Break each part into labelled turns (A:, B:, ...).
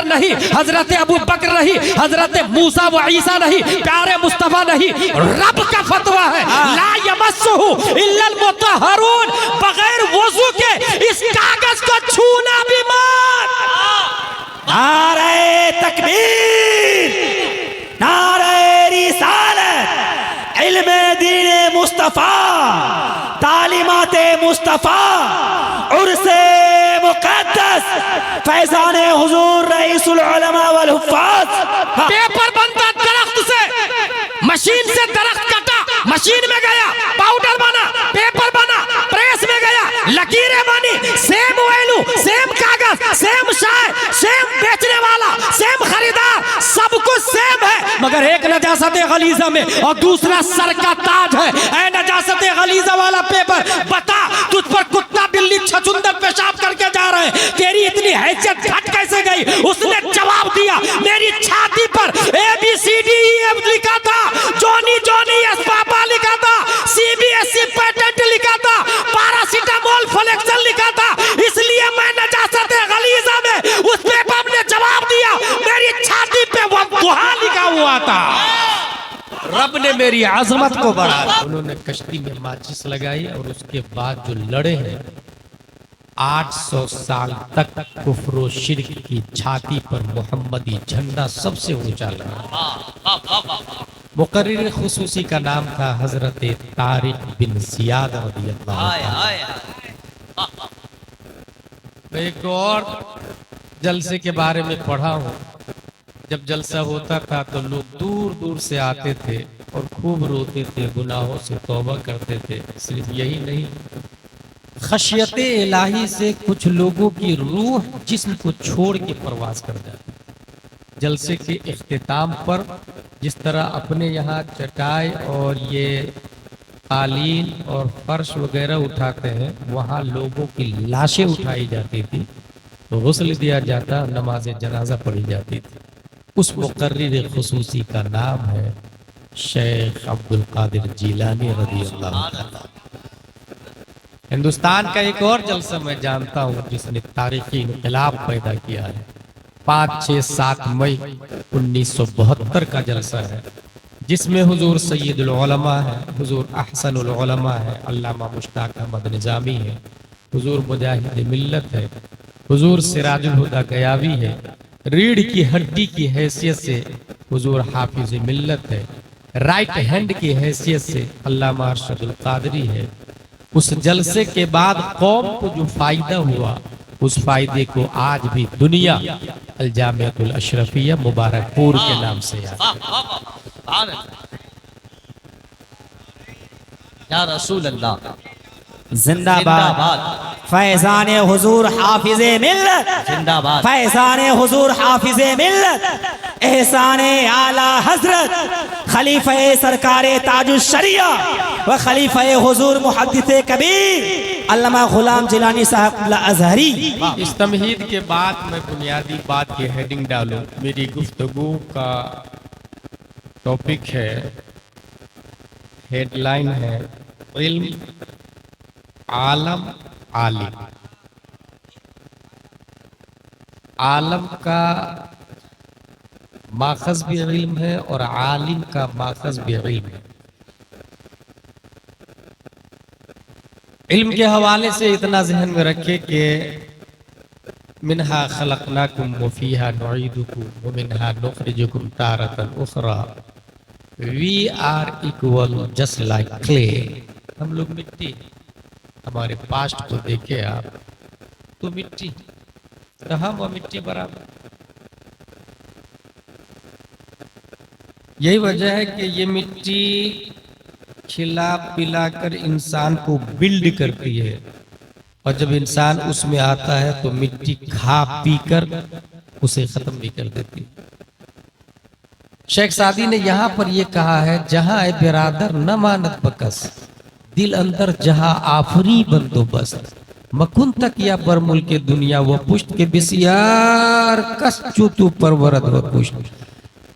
A: उमर नहीं, हजरत अबू बकर नहीं, हजरत मूसा व ईसा नहीं, प्यारे मुस्तफा नहीं, रब का फतवा है ला यमस्सुहु इल्लल मुतहहरून, बगैर वजू के इस कागज को छूना भी मत।
B: नारे तकबीर, नारे रिसालत, इल्मे दीने मुस्तफा, तालीमाते मुस्तफा, उर्से मुक़द्दस, फैज़ाने हुजूर रईसुल उलमा वल हुफ़्फ़ाज़।
A: पेपर बनता दरख्त से, मशीन से दरख्त कटा, मशीन में गया, पाउडर बना, पेपर बना, प्रेस में गया, लकीरें बनी, सेम वैल्यू, सेम कागज, सेम शाय, सेम बेचने वाला, सेम खरीदार, सब कुछ सेम है, मगर एक नजासत गलीज़ा में और दूसरा सर का ताज है। ऐ नजासत गलीज़ा वाला पेपर, बता तुझ पर कुत्ता बिल्ली छछुंदर पेशाब करके जा रहे हैं, तेरी इतनी हैसियत घट कैसे गई? उसने जवाब दिया, मेरी छाती पर ABCDEF लिखा था, जॉनी जॉनी यस पापा लिखा था, CBSE पैटेंट लिखा था, पैरासिटामोल फ्लेक्सन लिखा था, इसलिए मैं नजासत गलीज़ा में उस पेपर ने जवाब दिया, मेरी छाती पे वो दुहा लिखा हुआ था। रब ने मेरी आजमत को बढ़ाया। उन्होंने कश्ती में माचिस लगाई और उसके बाद जो लड़े हैं 800 साल तक कुफ्र व शिर्क की छाती पर मोहम्मदी झंडा सबसे ऊंचा लगा। मुकर्रिर खुसूसी का नाम था हजरत तारिक बिन जियाद रज़ियल्लाहु अन्हु। मैं एक और जलसे के बारे में पढ़ा हूँ। जब जलसा होता था तो लोग दूर दूर से आते थे और खूब रोते थे, गुनाहों से तौबा करते थे। सिर्फ यही नहीं, खशियत इलाही से कुछ लोगों की रूह जिस्म को छोड़ के प्रवास कर जाती। जलसे के इख्तिताम पर जिस तरह अपने यहाँ चटाई और ये कालीन और फर्श वगैरह उठाते हैं, वहाँ लोगों की लाशें उठाई जाती थी, तो गुस्ल दिया जाता, नमाज जनाजा पढ़ी जाती थी। उस मुकर्रिर खुसूसी का नाम है शेख अब्दुल कादिर जीलानी रज़ियल्लाहु अन्हु। हिंदुस्तान का एक और जलसा मैं जानता हूँ जिसने तारीखी इनकलाब पैदा किया है। 5, 6, 7 मई 1972 का जलसा है, जिसमें हुजूर सैयदुल उलमा है, हुजूर अहसनुल उलमा है, अल्लामा मुश्ताक अहमद निज़ामी है, हुजूर मुजाहिद मिल्लत है, हुजूर सिराजुल हुदा गयावी है, रीढ़ की हड्डी की हैसियत से हुजूर हाफिज मिल्लत है, राइट हैंड की हैसियत से अल्लामा अरशदुल कादरी है। उस जलसे के बाद कौम को जो फायदा हुआ, उस फायदे को आज भी दुनिया अल जामिअतुल अशरफिया मुबारकपुर के नाम से याद है।
C: या रसूल अल्लाह
B: जिंदाबाद, फैज़ाने हुजूर हाफिज़े मिल्लत
C: जिंदाबाद,
B: फैज़ाने हुजूर हाफिज़े मिल्लत, एहसाने आला हजरत खलीफे सरकारे ताजुश शरिया व खलीफे हुजूर मुहद्दिसे कबीर अल्लामा गुलाम जिलानी साहब अज़हरी।
A: इस तमहीद के बाद मैं बुनियादी बात की हेडिंग डालूं। मेरी गुफ्तगू का टॉपिक है, हेडलाइन है इल्म आलम आलिम। आलम का माखज़ भी इल्म है और आलिम का माखज़ भी इल्म है। इल्म के हवाले से इतना जहन में रखे कि मिनहा खलक़नाकुम व फीहा नुईदुकुम व मिनहा नुखरिजुकुम तारतन उखरा। We are equal just like clay. हम लोग मिट्टी, हमारे पास्ट को देखे आप तो मिट्टी, तो हम वो मिट्टी बराबर। यही वजह है कि ये मिट्टी खिला पिला कर इंसान को बिल्ड करती है, और जब इंसान उसमें आता है तो मिट्टी खा पी कर उसे खत्म भी कर देती है। शेख सादी ने यहाँ पर यह कहा है, जहां ए बिरादर न मानत बकस, दिल अंदर जहां आफरी बंदोबस्त, मकुन तक या बर मुल्क दुनिया व पुष्ट के बिसियार कस चूतू परवरत व पुष्ट।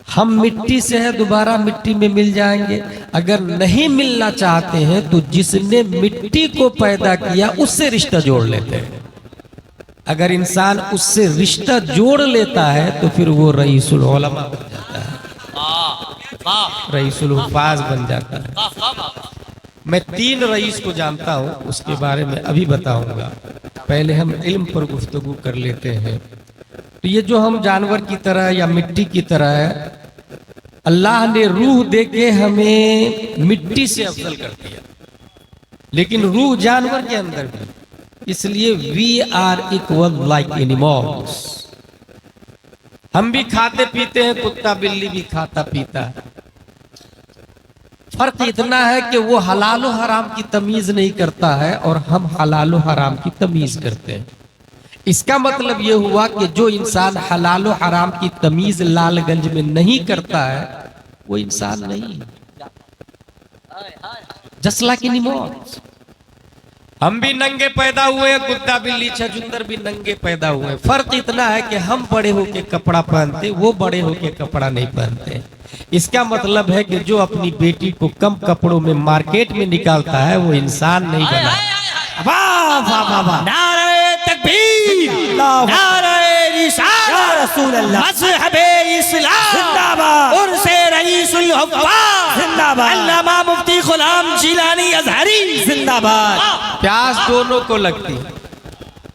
A: हम मिट्टी से है, दोबारा मिट्टी में मिल जाएंगे। अगर नहीं मिलना चाहते हैं तो जिसने मिट्टी को पैदा किया उससे रिश्ता जोड़ लेते हैं। अगर इंसान उससे रिश्ता जोड़ लेता है तो फिर वो रईसुल उलमा बन जाता है, रईसुल हुफ़ाज़ बन जाता है। मैं 3 रईस को जानता हूँ, उसके बारे में अभी बताऊंगा। पहले हम इल्म पर गुफ्तगू कर लेते हैं। तो ये जो हम जानवर की तरह या मिट्टी की तरह है, अल्लाह ने रूह दे के हमें मिट्टी से अफजल कर दिया, लेकिन रूह जानवर के अंदर भी, इसलिए we are equal like animals. हम भी खाते पीते हैं, कुत्ता बिल्ली भी खाता पीता है। फर्क इतना है कि वो हलाल और हराम की तमीज नहीं करता है और हम हलाल और हराम की तमीज करते हैं। इसका मतलब ये हुआ कि जो इंसान हलाल और हराम की तमीज लालगंज में नहीं करता है वो इंसान नहीं। जस्ट लाइक एनिमल्स, हम भी नंगे पैदा हुए, कुत्ता बिल्ली छछूंदर भी नंगे पैदा हुए। फर्क इतना है कि हम बड़े होके कपड़ा पहनते, वो बड़े होके कपड़ा नहीं पहनते। इसका मतलब है कि जो अपनी बेटी को कम कपड़ों में मार्केट में निकालता है वो इंसान नहीं बना।
B: वाह वाह वाह वाह,
C: नारे तकबीर, नारे रिसालत,
B: या रसूल अल्लाह,
C: मज़हबे इस्लाम
B: जिंदाबाद,
C: उर्से रईसुल हुफ़्फ़ाज़
B: जिंदाबाद,
C: अल्लामा मुफ्ती गुलाम जिलानी अज़हरी
B: जिंदाबाद।
A: प्यास दोनों को लगती है।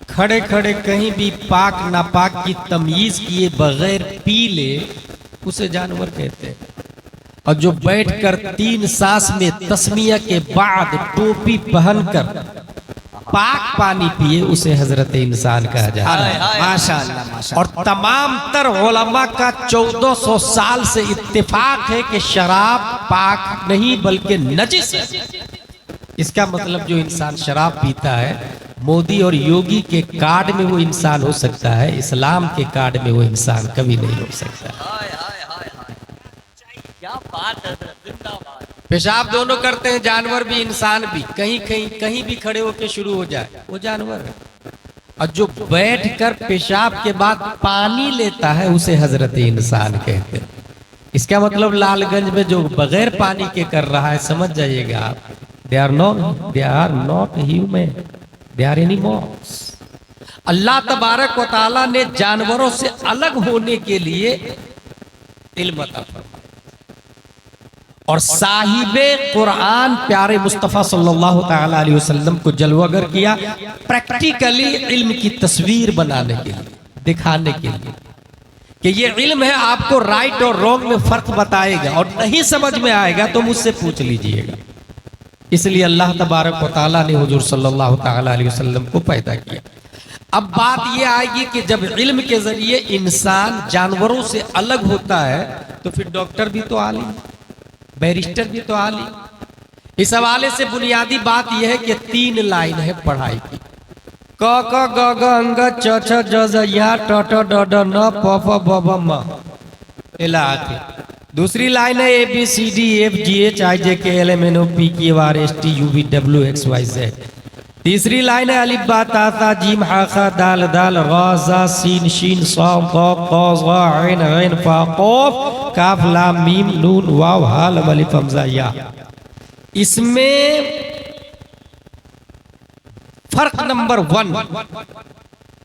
A: खड़े खड़े कहीं भी पाक नापाक की तमीज किए बगैर पी ले उसे जानवर कहते हैं। और जो बैठकर 3 सांस में तस्मिया के बाद टोपी पहनकर पाक पानी पिए उसे हजरत इंसान कहा जाता है।
B: माशाअल्लाह माशाअल्लाह।
A: और तमाम तर उलमा का 1400 साल से इत्तेफाक है कि शराब पाक नहीं बल्कि नजिस है। इसका मतलब जो इंसान शराब पीता है, मोदी और योगी के कार्ड में वो इंसान हो सकता है, इस्लाम के कार्ड में वो इंसान कभी नहीं हो सकता।
C: क्या बात है, जिंदाबाद।
A: पेशाब दोनों करते हैं, जानवर भी इंसान भी। कहीं भी खड़े होकर शुरू हो जाए वो जानवर है। और जो बैठकर पेशाब के बाद पानी लेता है उसे हजरत इंसान कहते हैं। इसका मतलब लालगंज में जो बगैर पानी के कर रहा है, समझ जाइएगा आप, they are not human, they are animals. Allah तबारक व तआला ने जानवरों से अलग होने के लिए इल्म अता फरमाया। और साहिबे कुरान प्यारे मुस्तफ़ा सल्लल्लाहु तआला अलैहि वसल्लम को जलवागर किया, प्रैक्टिकली इल्म की तस्वीर बनाने के लिए, दिखाने के लिए कि ये इल्म है, आपको राइट और रॉन्ग में फर्क बताएगा। और नहीं समझ में आएगा तो मुझसे पूछ लीजिएगा। इसलिए अल्लाह तबारक व तआला ने हुजूर सल्लल्लाहु तआला अलैहि वसल्लम को पैदा किया। अब बात यह आएगी कि जब इल्म के जरिए इंसान जानवरों से अलग होता है तो फिर डॉक्टर भी तो आलिम, बैरिस्टर भी तो आलिम। इस हवाले से बुनियादी बात यह है कि 3 लाइन है पढ़ाई की, क ख ग घ अंग च छ ज झ या ट ट ड ढ न प फ ब भ म इला आखिर। दूसरी लाइन है ABCD EFGH IJK LMNO PQR ST UV WXYZ। तीसरी लाइन है अलिफ बा ता ता जीम हा खा दाल दाल गा जा सीन शीन साद qa qa ज़ा ऐन गैन फा क़ाफ काफ लाम मीम नून वाव हा लम अलिफ हमज़ा या। इसमें फर्क नंबर 1,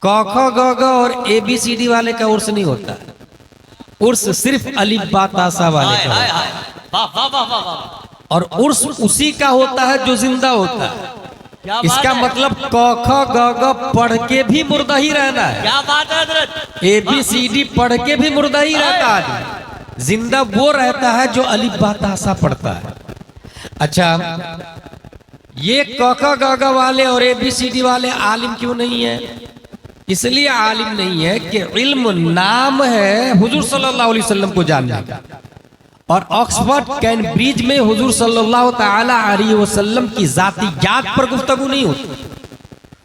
A: क ख ग घ और ABCD वाले का उर्स नहीं होता, उर्स सिर्फ अलिफ बा ता सा वाले का होता है।
C: वाह वाह वाह वाह वाह।
A: और उर्स उसी का होता है जो जिंदा होता है।
C: क्या बात
A: इसका
C: है?
A: मतलब क ख ग घ पढ़ के भी मुर्दा ही रहना है,
C: क्या बात है हजरत।
A: ABCD पढ़ के भी मुर्दा ही रहता है। जिंदा वो रहता है जो अलिफ बा ता सा पढ़ता है। अच्छा, ये क ख ग घ वाले और ABCD वाले आलिम क्यों नहीं है? इसलिए आलिम नहीं है कि इल्म नाम है हुजूर सल्लल्लाहु अलैहि वसल्लम को जानने का। और ऑक्सफोर्ड कैम्ब्रिज में हुजूर सल्लल्लाहु ताला अलैहि वसल्लम की जातियात पर गुफ्तगू नहीं होती।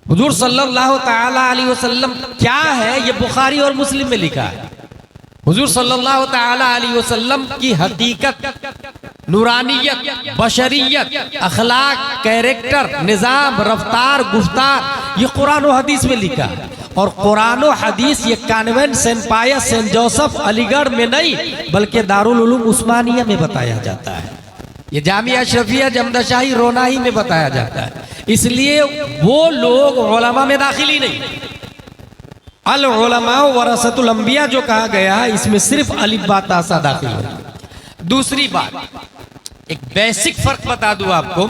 A: हुजूर सल्लल्लाहु ताला अलैहि वसल्लम क्या है ये बुखारी और मुस्लिम में लिखा है। हुजूर सल्लल्लाहु ताला अलैहि वसल्लम की हकीकत, नूरानियत, बशरियत, अखलाक, कैरेक्टर, निज़ाम, रफ्तार, गुफ्तार ये कुरान और हदीस में लिखा है। और कुरान और हदीस ये कॉन्वेंट सेंट पायस सेंट जोसेफ अलीगढ़ में नहीं बल्कि दारुल उलूम उस्मानिया में बताया जाता है। ये जामिया अशरफिया जमदशाही रोनाही में बताया जाता है। इसलिए वो लोग उलमा में दाखिल ही नहीं। अल उलमा वरसतुल अंबिया जो कहा गया, इसमें सिर्फ अलिफ बा ता सा दाखिल है। दूसरी बात, एक बेसिक फर्क बता दूं आपको।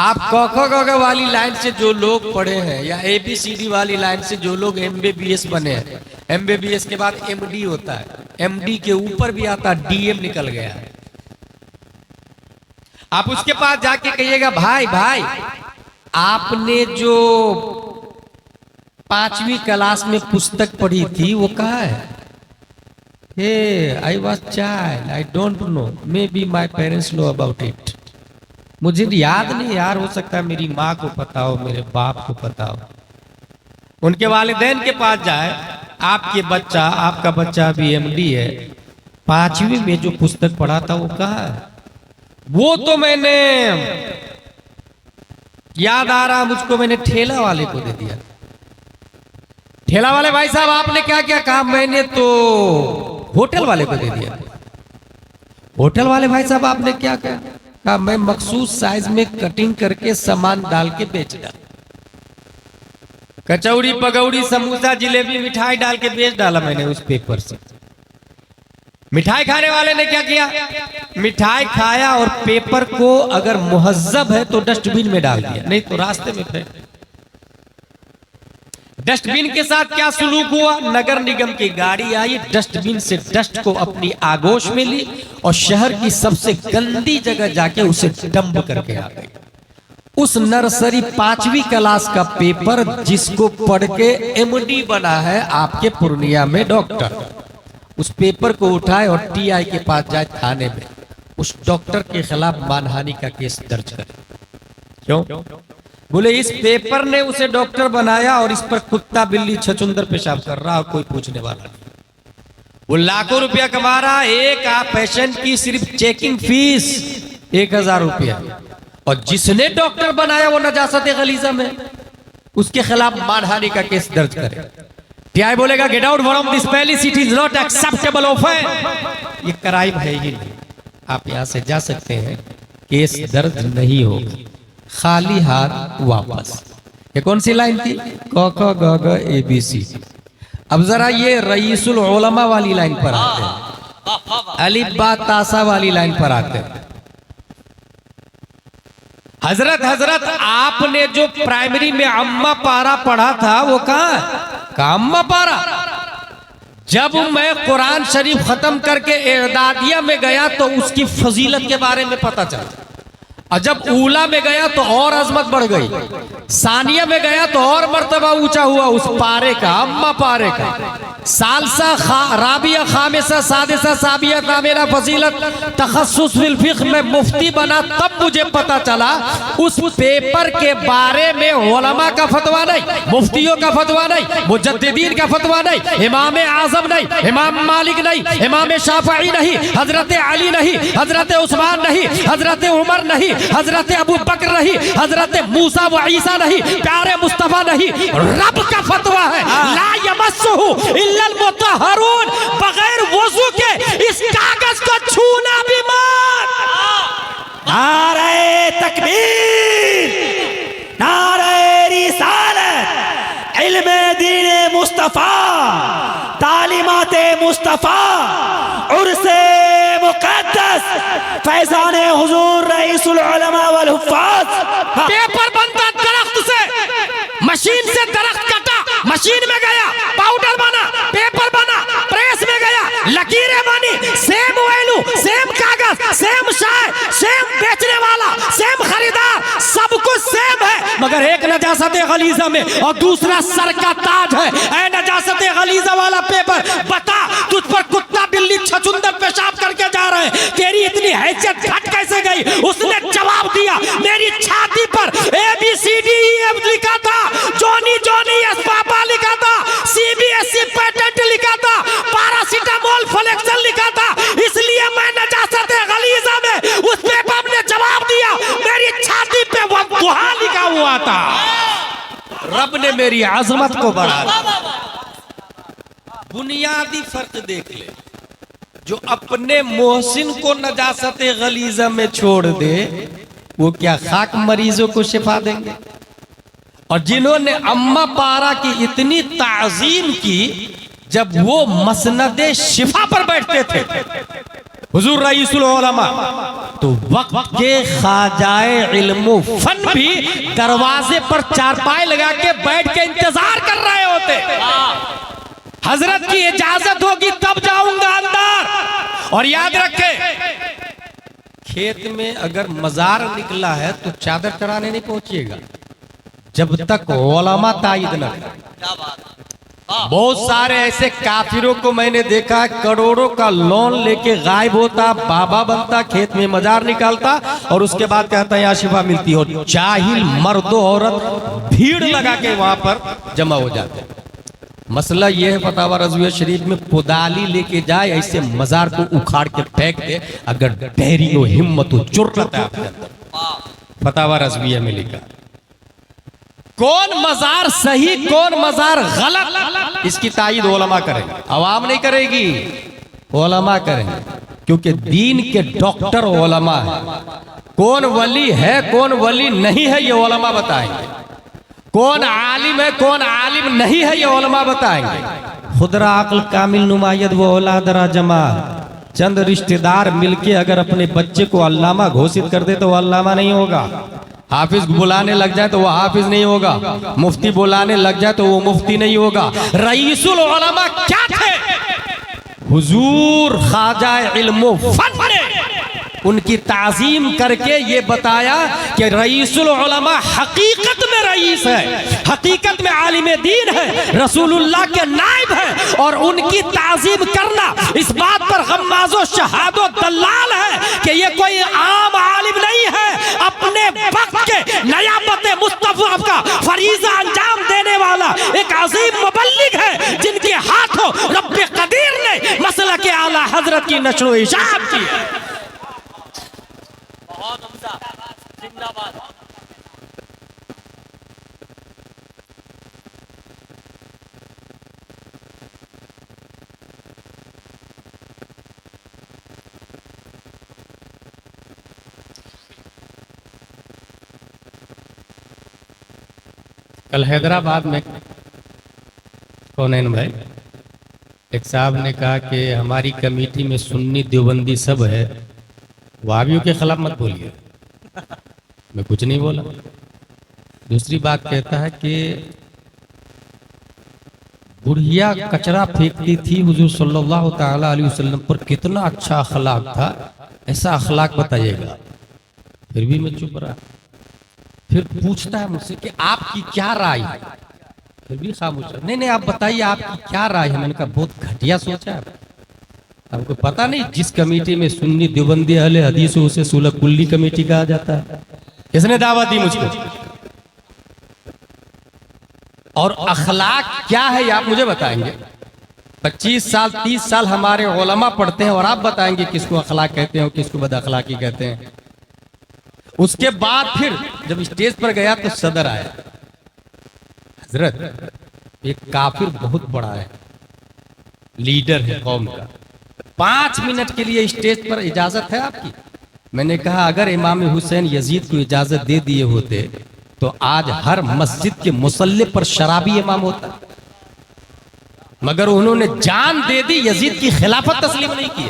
A: आप क ख ग घ वाली लाइन से जो लोग पढ़े हैं या ABCD वाली लाइन से जो लोग MBBS बने हैं, MBBS के बाद MD होता है, MD के ऊपर भी आता है DM निकल गया है। आप उसके पास जाके कहिएगा, भाई भाई आपने जो 5वीं क्लास में पुस्तक पढ़ी थी वो कहाँ है? Hey, I was child. I don't know. Maybe my parents know about it. मुझे याद नहीं यार, हो सकता है मेरी माँ को पता हो, मेरे बाप को पता हो। उनके वालिदैन के पास जाए, आपका बच्चा भी MD है, 5वीं में जो पुस्तक पढ़ा था वो कहाँ है? वो तो मैंने याद आ रहा मुझको, मैंने ठेला वाले को दे दिया। ठेला वाले भाई साहब आपने क्या क्या कहा? मैंने तो होटल वाले को दे दिया। होटल वाले भाई साहब आपने क्या क्या कहा? मैं मखसूस साइज में कटिंग करके सामान डाल के बेच डाला। कचौड़ी पकौड़ी समोसा जिलेबी मिठाई डाल के बेच डाला मैंने उस पेपर से। मिठाई खाने वाले ने क्या किया? मिठाई खाया और पेपर को अगर मुहज्जब है तो डस्टबिन में डाल दिया, नहीं तो रास्ते में फेंक। डस्टबिन के साथ क्या सुलूक हुआ? नगर निगम की गाड़ी आई, डस्टबिन से डस्ट को अपनी आगोश में ली और शहर की सबसे गंदी जगह जाके उसे डंप करके आ गई। उस नर्सरी 5वीं क्लास का पेपर जिसको पढ़ के MD बना है आपके पूर्णिया में डॉक्टर, उस पेपर को उठाए और TI के पास जाए थाने में, उस डॉक्टर के खिलाफ मानहानि का केस दर्ज करे। क्यों? बोले इस पेपर ने उसे डॉक्टर बनाया और इस पर कुत्ता बिल्ली छछुंदर पेशाब कर रहा और कोई पूछने वाला नहीं। वो लाखों रुपया कमा रहा, एक पेशेंट की सिर्फ चेकिंग फीस 1000 रुपया, और जिसने डॉक्टर बनाया वो नजासत गलीजा में, उसके खिलाफ मानहानि का केस दर्ज करे। TI बोलेगा get out from this palace, it is not acceptable offence. ये क्राइम है ही नहीं, आप यहां से जा सकते हैं, केस दर्ज नहीं होगा, खाली हाथ वापस। ये कौन सी लाइन थी? क ख ग घ ABC। अब जरा ये रईसुल उलमा वाली लाइन पर आते हैं, अलिफ बा ता सा वाली लाइन पर आते हैं। हजरत आपने जो प्राइमरी में अम्मा पारा पढ़ा था वो कहाँ है? अम्मा पारा। जब मैं कुरान शरीफ खत्म करके एदादिया में गया तो उसकी फजीलत के बारे में पता चला, और जब ऊला में गया तो और अजमत बढ़ गई, सानिया में गया तो और मर्तबा ऊंचा हुआ उस पारे का, अम्मा पारे का। सालसा राबिया खामिसा सादिसा साबिया तामीरा फजीलत तखस्सुस फिल फिक्ह में मुफ्ती बना, तब मुझे पता चला उस पेपर के बारे में उलमा का फतवा नहीं, मुफ्तियों का फतवा नहीं, मुजद्दिदीन का फतवा नहीं, इमाम आजम नहीं, इमाम मालिक नहीं, इमाम शाफई नहीं, हजरत अली नहीं, हजरत उस्मान नहीं, हजरत उमर नहीं, हजरत अबू बकर नहीं, हजरत मूसा व ईसा नहीं, प्यारे मुस्तफा नहीं, रब का फतवा है ला यमस्सुहु इल्लल मुतहहरून, बगैर वजू के इस कागज को छूना भी मत।
B: नारे तकबीर, नारे रिसालत, इल्मे दीने मुस्तफा, तालीमाते मुस्तफा, उर्से मुक़द्दस, फैज़ाने हुजूर रईसुल उलमा वल हुफ़्फ़ाज़।
A: पेपर बनता दरख्त से, मशीन से दरख्त कटा, मशीन में गया, पाउडर बना, पेपर बना, प्रेस में गया, लकीरें बनी, सेम वैल्यू, सेम कागज, सेम शाय, सेम बेचने वाला, सेम खरीदार, सब कुछ सेम है, मगर एक नजासत गलीजा में और दूसरा सर का ताज है। ऐ नजासत गलीजा वाला पेपर, बता तुझ पर कुत्ता बिल्ली छछुंदर पेशाब करके जा रहे हैं, तेरी इतनी हैसियत घट कैसे गई? उसने जवाब दिया, मेरी छाती पर ABCDEF लिखा था, जॉनी जॉनी यस पापा लिखा था, CBSE पैटेंट लिखा था, पैरासिटामोल फ्लेक्सन लिखा था, इसलिए मैं नजासत गलीजा में उस पेपर ने जवाब दिया, मेरी छाती पे वद्दुहा लिखा हुआ था। रब ने मेरी आजमत को बढ़ा दिया। बुनियादी फर्क देख ले, जो अपने मोहसिन को नजासत गलीजा में छोड़ दे वो क्या खाक मरीजों को शिफा देंगे? और जिन्होंने अम्मा पारा की इतनी ताजीम की, जब वो मसनदे शिफा पर बैठते थे हुजूर रईसुल उलमा, तो वक्त के ख्वाजाए इल्म फन भी दरवाजे पर चारपाई लगा के बैठ के इंतजार कर रहे होते। हजरत की इजाजत होगी तब जाऊंगा अंदर। और याद रखे, खेत में अगर मजार निकला है तो चादर चढ़ाने नहीं पहुंचिएगा जब तक उलमा तायद न करे।
C: क्या बात है।
A: बहुत सारे ऐसे काफिरों को मैंने देखा है, करोड़ों का लोन लेके गायब होता, बाबा बनता, खेत में मजार निकालता और उसके बाद कहता है यहाँ शिफा मिलती हो। जाहिल मर्दो औरत भीड़ लगा के वहां पर जमा हो जाते। मसला यह है, फतावा रज़विया शरीफ में कुदाली लेके जाए, ऐसे मजार को उखाड़ के फेंक दे, अगर धैर्य हो, हिम्मत हो, जुर्रत है आपके अंदर। फतावा रज़विया में लिखा कौन मजार सही कौन मजार गलत, इसकी तायीद उलमा करेंगे, अवाम नहीं करेगी, उलमा करेंगे, क्योंकि दीन के डॉक्टर उलमा है। कौन वली है कौन वली नहीं है ये उलमा बताएंगे, कौन आलिम है कौन आलिम नहीं है ये उलमा बताएंगे। खुदरा अक्ल कामिल नुमायत वो औलादरा जमा, चंद रिश्तेदार मिलके अगर अपने बच्चे को अल्लामा घोषित कर दे तो वो अल्लामा नहीं होगा, हाफिज बुलाने लग जाए तो वो हाफिज नहीं होगा, मुफ्ती बुलाने लग जाए तो वो मुफ्ती नहीं होगा। रईसुल उलमा क्या थे? हुजूर ख्वाजा इल्म फन ने उनकी ताजीम करके ये बताया कि रईसुल उलमा हकीकत में रईस है, हकीकत में आलिम दीन है, रसूलुल्लाह के नाइब है। और उनकी ताजीम करना इस बात पर गम्माज़ो शहादो दलाल है कि ये कोई आम आलिम नहीं है, अपने वक्त के नयाबत मुस्तफ़ा का फरीज़ा अंजाम देने वाला एक अजीम मुबल्लिग है, जिनके हाथों रब्बे कदीर ने मसला के आला हजरत की नशो इशाअत की।
C: बहुत उम्दा, जिंदाबाद।
A: कल हैदराबाद में कौनैन भाई एक साहब ने कहा कि हमारी कमेटी में सुन्नी देवबंदी सब है, वाबियों के खिलाफ मत बोलिए। मैं कुछ नहीं बोला। दूसरी बात कहता है कि बुढ़िया कचरा फेंकती थी, हुजूर सल्लल्लाहु ताला अलैहि वसल्लम पर कितना अच्छा अखलाक था, ऐसा अखलाक बताइएगा। फिर भी मैं चुप रहा। फिर पूछता है मुझसे कि आपकी क्या राय है, फिर भी खामोश। नहीं आप बताइए आपकी क्या राय है। मैंने कहा बहुत घटिया सोचा है, आपको पता नहीं जिस कमेटी में सुन्नी देवबंदी अहले हदीस हो उसे सुलह कुल्ली कमेटी कहा जाता है। किसने दावा दी मुझको? और अखलाक क्या है ये आप मुझे बताएंगे? 25 साल 30 साल हमारे उलमा पढ़ते हैं और आप बताएंगे किसको अखलाक कहते हैं और किसको बद अखलाकी कहते हैं। उसके बाद फिर जब स्टेज पर गया तो सदर आया, हजरत एक काफिर बहुत बड़ा है, लीडर है कौम का, 5 मिनट के लिए स्टेज पर इजाजत है आपकी? मैंने कहा अगर इमाम हुसैन यजीद को इजाजत दे दिए होते तो आज हर मस्जिद के मुसल्ले पर शराबी इमाम होता, मगर उन्होंने जान दे दी, यजीद की खिलाफत तस्लीम नहीं की।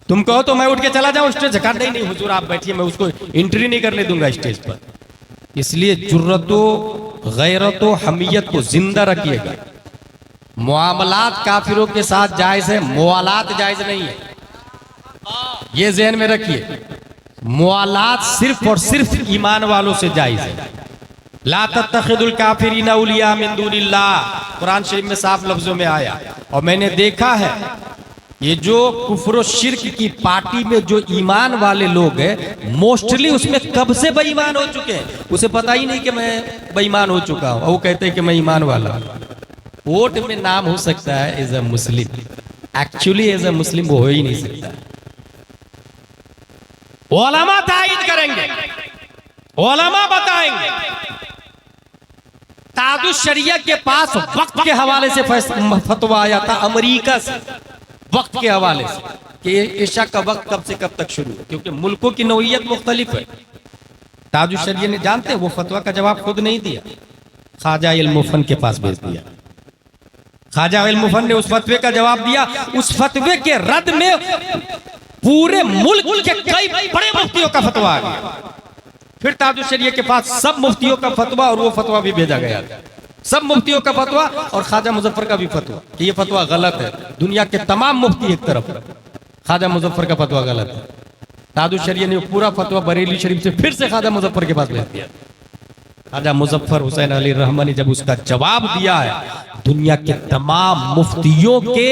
A: तुम कहो तो मैं उठ के चला जाऊं स्टेज झका? नहीं हुजूर आप बैठिए, मैं उसको एंट्री नहीं करने दूंगा स्टेज पर। इसलिए जुर्रतो गैरतो हमियत को जिंदा रखिएगा। मुआमलात काफिरों के साथ जायज है, मुआलात जायज नहीं है, ये ज़हन में रखिए। मुआलात सिर्फ और सिर्फ ईमान वालों से जायज है। ला तत्तखिदुल काफिरीना औलिया मिन दूनिल्लाह, कुरान शरीफ में साफ लफ्जों में आया। और मैंने देखा है ये जो कुफ्र और शिर्क की पार्टी में जो ईमान वाले लोग हैं, मोस्टली उसमें कब से बेईमान हो चुके हैं, उसे पता ही नहीं कि मैं बेईमान हो चुका हूं, वो कहते हैं कि मैं ईमान वाला हूं। वोट में नाम हो सकता है as a Muslim, actually as a Muslim वो हो ही नहीं सकता। उलमा तायद करेंगे, उलमा बताएंगे। ताजुश शरिया के पास वक्त के हवाले से फतवा आया था अमेरिका से, वक्त के हवाले से कि ईशा का वक्त कब से कब तक शुरू है, क्योंकि मुल्कों की नौइयत मुख्तलिफ है। ताजुश शरिया ने जानते वो फतवा का जवाब खुद नहीं दिया, ख्वाजा इल्मुफन के पास भेज दिया। ख्वाजा इल्मुफन ने उस फतवे का जवाब दिया। उस फतवे के रद्द में पूरे मुल्क के कई बड़े मुफ्तियों का फतवा आ गया। फिर ताजुश शरिया के पास सब मुफ्तियों का फतवा और वो फतवा भी भेजा गया। सब मुफ्तियों का फतवा और ख्वाजा मुजफ्फर का भी फतवा कि ये फतवा गलत है। दुनिया के तमाम मुफ्ती एक तरफ, ख्वाजा मुजफ्फर का फतवा गलत है। ताजुश शरिया ने पूरा फतवा बरेली शरीफ से फिर से ख्वाजा मुजफ्फर के पास भेज दिया। ख्वाजा मुजफ्फर हुसैन अली रहमानी जब उसका जवाब दिया है, दुनिया के तमाम मुफ्तियों के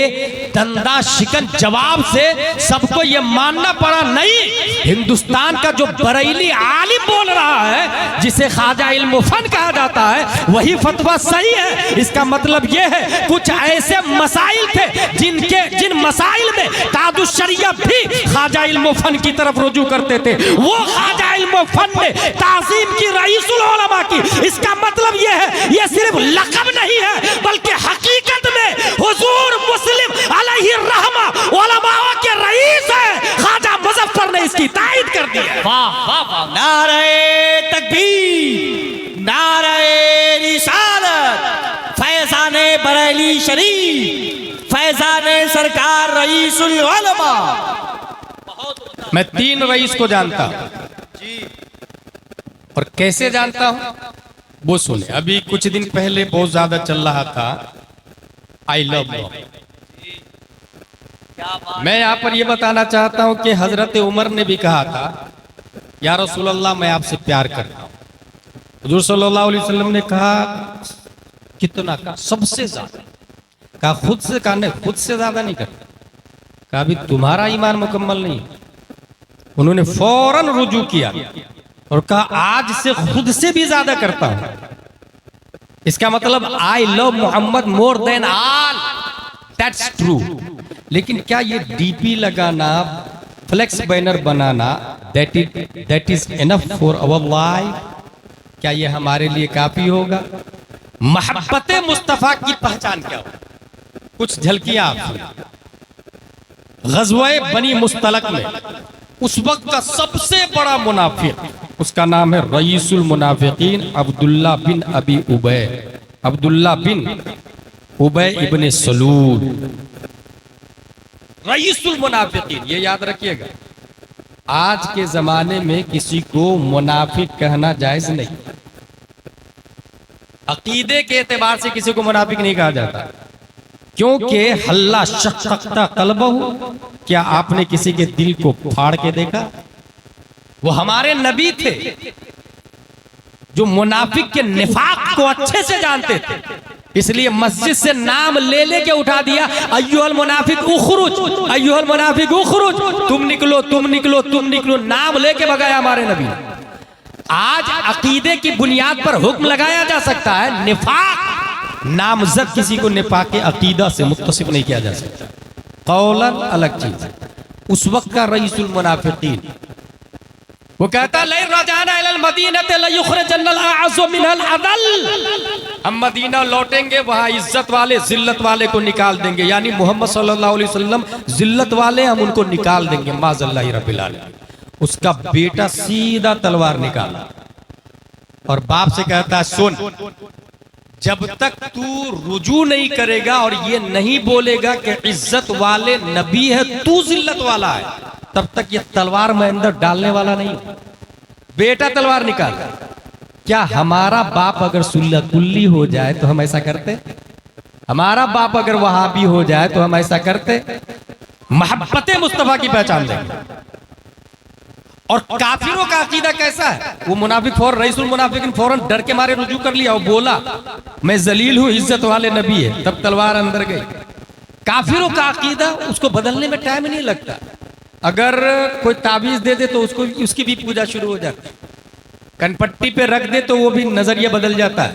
A: दंदा शिकन जवाब से सबको यह मानना पड़ा, नहीं, हिंदुस्तान का जो बरेली आलिम बोल रहा है, जिसे ख्वाजा इल्मुफन कहा जाता है, वही फतवा सही है। इसका मतलब यह है कुछ ऐसे मसाइल थे जिन मसाइल में ताजुश शरिया भी ख्वाजा इल्मुफन की तरफ रुजू करते थे। वो ख्वाजा इल्मुफन ने ताज़ीम की रईसुल उलमा की। इसका मतलब यह है, यह सिर्फ लक़ब नहीं है, बल्कि हकीकत में हुजूर मुस्लिम अलैहि रहमा उलमाओं के रईस है। ख्वाजा मुजफ्फर ने इसकी तायद कर दी है।
C: वाह वाह वाह।
B: नारे तकबीर, नारे रिसालत, फैज़ाने बरेली शरीफ, फैज़ाने सरकार रईसुल उलमा।
A: मैं 3 रईस को जानता हूं और कैसे जानता हूं वो सुने। अभी कुछ दिन पहले बहुत ज्यादा चल रहा था आई लव लॉ। मैं यहां पर यह बताना चाहता हूं कि हजरत उमर ने भी कहा था, या रसूल अल्लाह मैं आपसे प्यार करता हूं। हुजूर सल्लल्लाहु अलैहि वसल्लम ने कहा कितना? कहा सबसे ज्यादा। कहा खुद से? कहा नहीं, खुद से ज्यादा नहीं करता। कहा अभी तुम्हारा ईमान मुकम्मल नहीं। उन्होंने फौरन रुजू किया और कहा आज से खुद से भी ज्यादा करता हूं। इसका मतलब I love Mohammed more than all, that's true. लेकिन क्या ये डीपी लगाना, फ्लेक्स बैनर बनाना, that is enough for our life? क्या ये हमारे लिए काफी होगा? मोहब्बत मुस्तफा की पहचान क्या हो? कुछ झलकियां आप। गज़वे बनी मुस्तलक में उस वक्त का सबसे बड़ा मुनाफिक, उसका नाम है रईसुल मुनाफिकीन अब्दुल्ला बिन अबी उबय, अब्दुल्ला बिन उबय इब्ने सलूल, रईसुल मुनाफिकीन। ये याद रखिएगा, आज के जमाने में किसी को मुनाफिक कहना जायज नहीं। अकीदे के एतबार से किसी को मुनाफिक नहीं कहा जाता, क्योंकि हल्ला शक्कता कल्बहु, क्या आपने किसी के दिल को फाड़ के देखा? वो हमारे नबी थे जो मुनाफिक के निफाक को अच्छे से जानते थे, इसलिए मस्जिद से नाम ले लेके उठा दिया, अय्युहल मुनाफिक उखरुज, अय्युहल मुनाफिक उखरुज, तुम निकलो तुम निकलो तुम निकलो, नाम लेके भगाया हमारे नबी। आज अकीदे की बुनियाद पर हुक्म लगाया जा सकता है, निफाक नामजद किसी को निफाक के अकीदा से मुत्तसिफ नहीं किया जा सकता। कौलन अलग चीज। उस वक्त का रईसुल मुनाफिकीन वो कहता लै रजाना इलल मदीनत लयुखरिजन्नल अअज़्ज़ु मिनल अदल, हम मदीना लौटेंगे, वहां इज्जत वाले जिल्लत वाले को निकाल देंगे। यानी मोहम्मद सल्लल्लाहु अलैहि वसल्लम जिल्लत वाले, हम उनको निकाल देंगे। माज़ल्लाहि रब्बिल आलमीन। उसका बेटा सीधा तलवार निकाला और बाप से कहता सुन, जब तक तू रुजू नहीं करेगा और ये नहीं बोलेगा कि इज्जत वाले नबी है, तू जिल्लत वाला है, तब तक ये तलवार में अंदर डालने वाला नहीं। बेटा तलवार निकाल। क्या हमारा बाप अगर सुल्ला कुल्ली हो जाए तो हम ऐसा करते? हमारा बाप अगर वहाबी हो जाए तो हम ऐसा करते? मोहब्बत मुस्तफा की पहचान देंगे। और काफिरों का अकीदा कैसा है? वो मुनाफिक फौरन, रईसुल मुनाफिकीन फौरन डर के मारे रुजू कर लिया और बोला मैं जलील हूं, इज्जत वाले नबी है, तब तलवार अंदर गई। काफिरों का अकीदा, उसको बदलने में टाइम नहीं लगता। अगर कोई ताबीज दे दे तो उसको उसकी भी पूजा शुरू हो जाती है, कनपट्टी पे रख दे तो वो भी नजरिया बदल जाता है।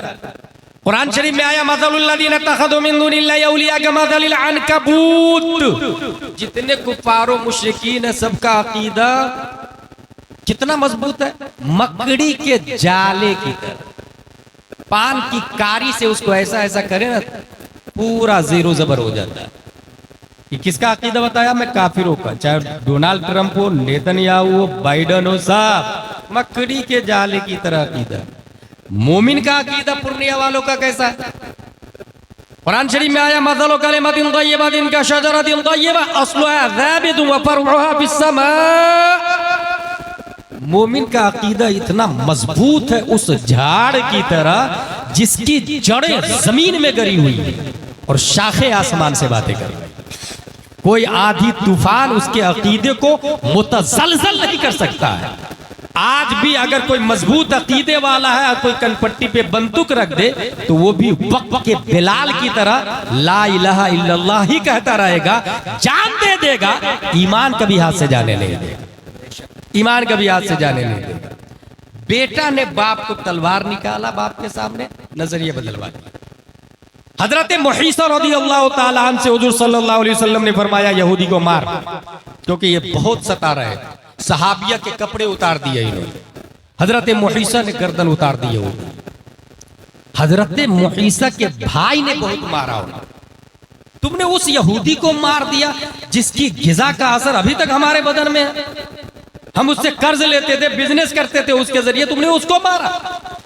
A: कुरान शरीफ में आया मसलुल्लज़ीना तख़ज़ू मिन दुनिल्लाहि औलिया कमसलिल अनकबूत। जितने कुफ्फार मुशरिकीन है सबका अकीदा कितना मजबूत है? मकड़ी के जाले की तरह। पान की कारी से उसको ऐसा ऐसा करे ना, पूरा जीरो जबर हो जाता है। कि किसका अकीदा बताया? मैं काफिरों का, चाहे डोनाल्ड ट्रंप हो, नेतन्याहू हो, बाइडन हो, साहब मकड़ी के जाले की तरह अकीदा। मोमिन का अकीदा पुरनिया वालों का कैसा है? कुरान शरीफ में आया मसलु कलिमतिन तय्यबतिन का शजरतिन तय्यबा अस्लुहा ज़ाबितुन व फरउहा फिस्समा। मोमिन का अकीदा इतना मजबूत है उस झाड़ की तरह जिसकी जड़ें जमीन में गड़ी हुई है और शाखें आसमान से बातें कर रही है। कोई आधी तूफान उसके अकीदे को मुतज़लज़ल नहीं कर सकता है। आज भी अगर कोई मजबूत अकीदे वाला है और कोई कनपट्टी पे बंदूक रख दे तो वो भी वक्त के बिलाल की तरह ला इलाहा इल्लल्लाह ही कहता रहेगा, जान दे देगा, ईमान कभी हाथ से जाने नहीं देगा, ईमान कभी हाथ से जाने नहीं देगा। बेटा ने बाप को तलवार निकाला, बाप के सामने नजरिए बदलवा दिया। हजरत मुहीसा रज़ियल्लाहु ताला अन्हु से हुजूर सल्लल्लाहु अलैहि वसल्लम ने फरमाया यहूदी को मार, क्योंकि ये बहुत सता रहे। सहाबिया के कपड़े उतार दिए इन्होंने। हजरत मुहीसा ने गर्दन उतार दी यहूदी। हजरत मुहीसा के भाई ने बहुत मारा होगा। तुमने उस यहूदी को मार दिया जिसकी गिजा का असर अभी तक हमारे बदन में है। हम उससे कर्ज लेते थे, बिजनेस करते थे, उसके जरिए तुमने उसको मारा।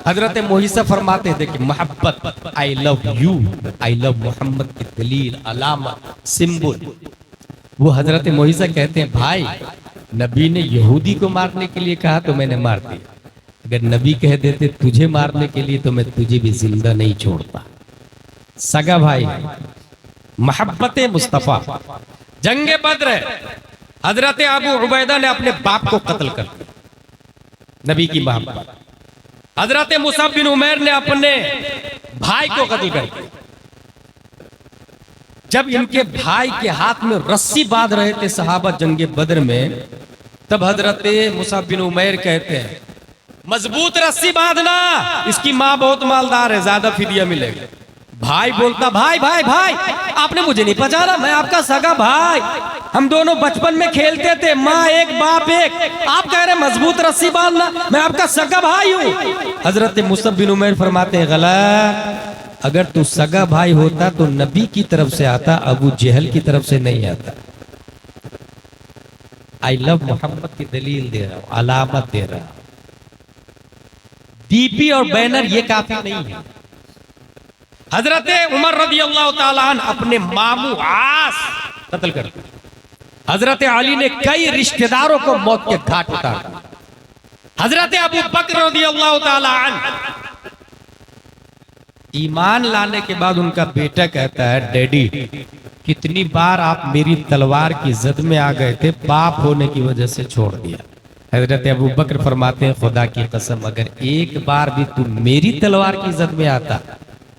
A: हजरत मुहीसा फरमाते थे कि मोहब्बत, I love you, I love Mohammed की दलील, अलामत, सिंबल। वो हजरत मुहीसा कहते हैं भाई, नबी ने यहूदी को मारने के लिए कहा तो मैंने मार दिया। अगर नबी कह देते तुझे मारने के लिए तो मैं तुझे भी जिंदा नहीं छोड़ता। सगा भाई, मोहब्बत मुस्तफा। जंगे बद्र हजरत अबू उबैदा ने अपने बाप को कत्ल कर दिया, नबी की मोहब्बत। हजरत मुसअब बिन उमैर ने अपने भाई को कत्ल कर दिया। जब इनके भाई के हाथ में रस्सी बांध रहे थे सहाबा जंगे बद्र में, तब हजरत मुसअब बिन उमैर कहते हैं मजबूत रस्सी बांधना, इसकी माँ बहुत मालदार है, ज्यादा फिदिया मिलेगा। भाई बोलता भाई भाई भाई आपने मुझे नहीं पहचाना, मैं आपका सगा भाई, हम दोनों बचपन में खेलते थे, माँ एक बाप एक, आप कह रहे मजबूत रस्सी बांधना, मैं आपका सगा भाई हूँ। हजरत मुसअब बिन उमैर फरमाते हैं गलत, अगर तू सगा भाई होता तो नबी की तरफ से आता, अबू जहल की तरफ से नहीं आता। आई लव मोहम्मद की दलील दे रहा हूं, अलामत दे रहा हूं। डीपी और बैनर ये काफी नहीं है। हजरत उमर रज़ियल्लाहु ताला अन्हु अपने मामू आस कत्ल कर दिया। हजरत अली ने कई रिश्तेदारों को मौत के घाट उतारा। हजरत अबू बकर रज़ियल्लाहु ताला अन्हु, ईमान लाने के बाद उनका बेटा कहता है डैडी कितनी बार आप मेरी तलवार की जद में आ गए थे, बाप होने की वजह से छोड़ दिया। हजरत अबू बकर फरमाते हैं खुदा की कसम अगर एक बार भी तू मेरी तलवार की जद में आता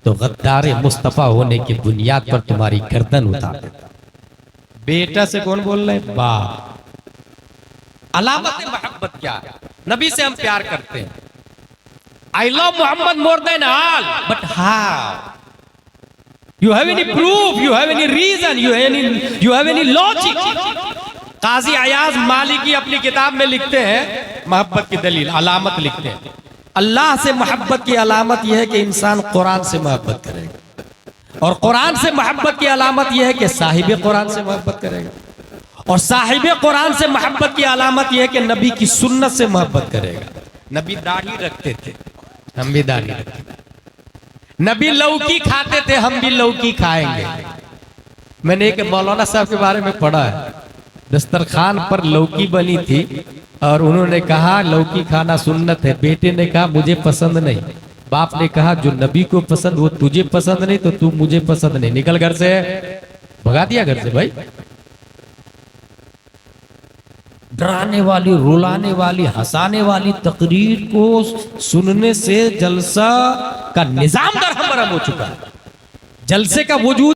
A: तो गद्दार मुस्तफा होने की बुनियाद पर तुम्हारी गर्दन उतार देता। बेटा से कौन बोल रहे? बाप। अलामत मोहब्बत क्या है? नबी से हम प्यार करते हैं, I love Mohammed more than all, but how? You have any proof, you have any reason, you have any logic? Qazi Ayaz Maliki अपनी किताब में लिखते हैं मोहब्बत की दलील, अलामत लिखते हैं, अल्लाह से मोहब्बत की अलामत यह है कि इंसान कुरान से मोहब्बत करेगा, और कुरान से मोहब्बत की अलामत यह है कि साहिब कुरान से मोहब्बत करेगा, और साहिब कुरान से मोहब्बत की अलामत यह है कि नबी की सुन्नत से मोहब्बत करेगा। नबी दाढ़ी रखते थे, हम भी दाढ़ी रखते थे। नबी लौकी खाते थे, हम भी लौकी खाएंगे। मैंने एक मौलाना साहब के बारे में पढ़ा है, दस्तरखान पर लौकी बनी थी और उन्होंने कहा लौकी खाना सुन्नत है। बेटे ने कहा मुझे पसंद नहीं। बाप ने कहा जो नबी को पसंद वो तुझे पसंद नहीं तो तू मुझे पसंद नहीं, निकल घर से। भगा दिया घर से भाई। डराने वाली, रुलाने वाली, हंसाने वाली तकरीर को सुनने से जलसा का निजाम दरहम बरहम हो चुका है। जलसे का वजूद